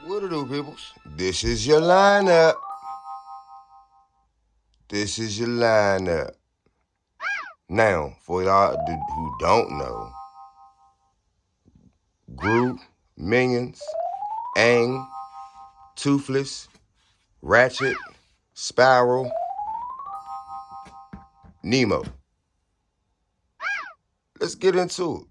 What it do, peoples? This is your lineup. This is your lineup. Now, for y'all who don't know, Gru, Minions, Aang, Toothless, Ratchet, Spiral, Nemo. Let's get into it.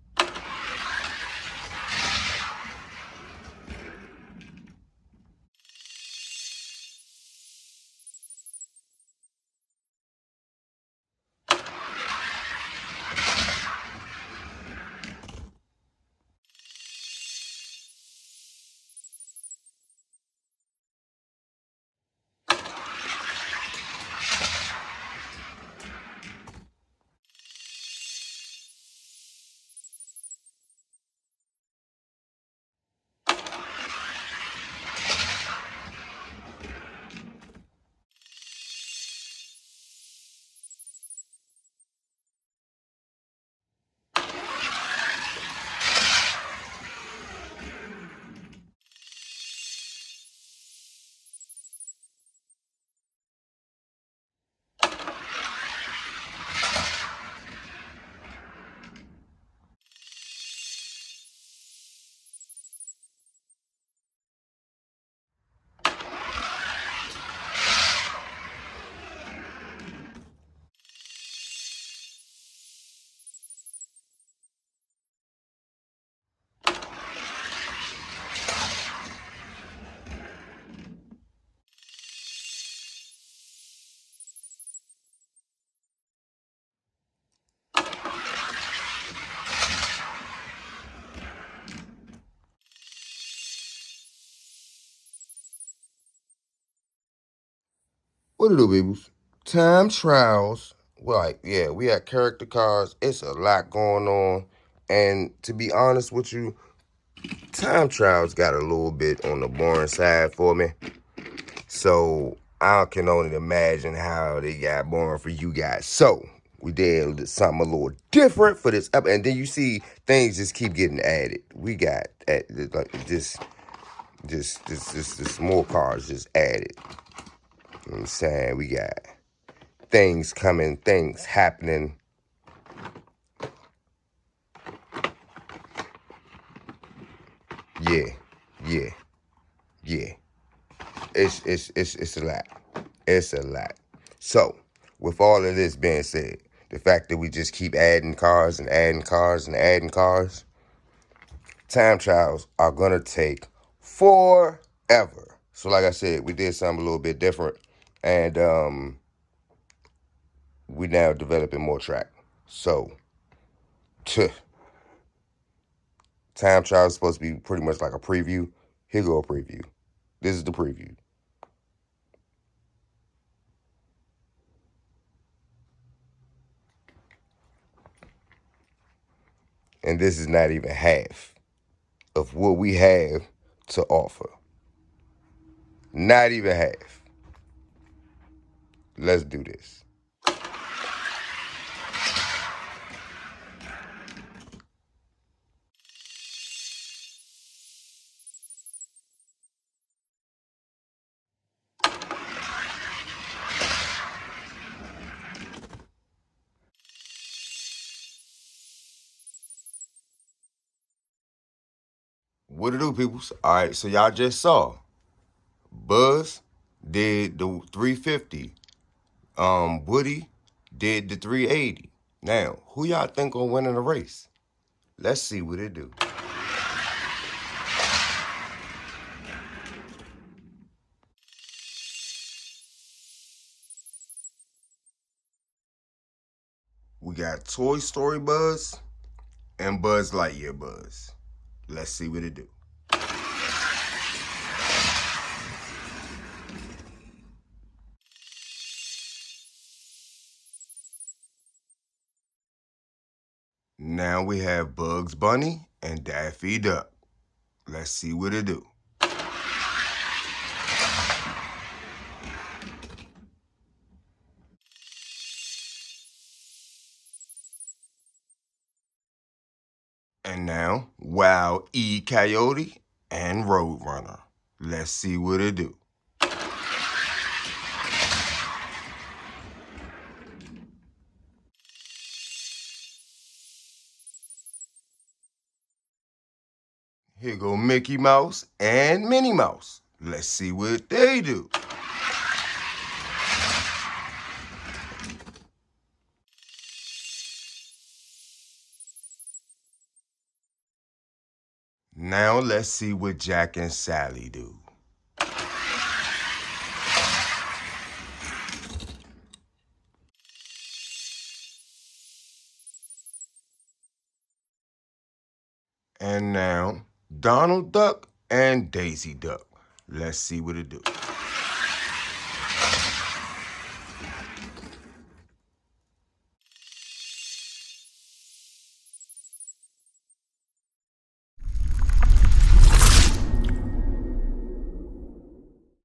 What it do, peoples? Time trials. We had character cards. It's a lot going on. And to be honest with you, time trials got a little bit on the boring side for me. So I can only imagine how they got boring for you guys. So we did something a little different for this up, and then you see things just keep getting added. We got like just more cards just added. You know what I'm saying? We got things coming, things happening. Yeah, yeah, yeah. It's a lot. It's a lot. So, with all of this being said, the fact that we just keep adding cars and adding cars and adding cars, time trials are gonna take forever. So, like I said, we did something a little bit different, and we now developing more track. So, time trial is supposed to be pretty much like a preview. Here go a preview. This is the preview. And this is not even half of what we have to offer. Not even half. Let's do this. What it do, peoples? All right, so y'all just saw Buzz did the 350. Woody did the 380. Now, who y'all think gonna win in the race? Let's see what it do. We got Toy Story Buzz and Buzz Lightyear Buzz. Let's see what it do. Now we have Bugs Bunny and Daffy Duck. Let's see what it do. And now, Wild E. Coyote and Roadrunner. Let's see what it do. Here go Mickey Mouse and Minnie Mouse. Let's see what they do. Now let's see what Jack and Sally do. And now Donald Duck and Daisy Duck. Let's see what it do.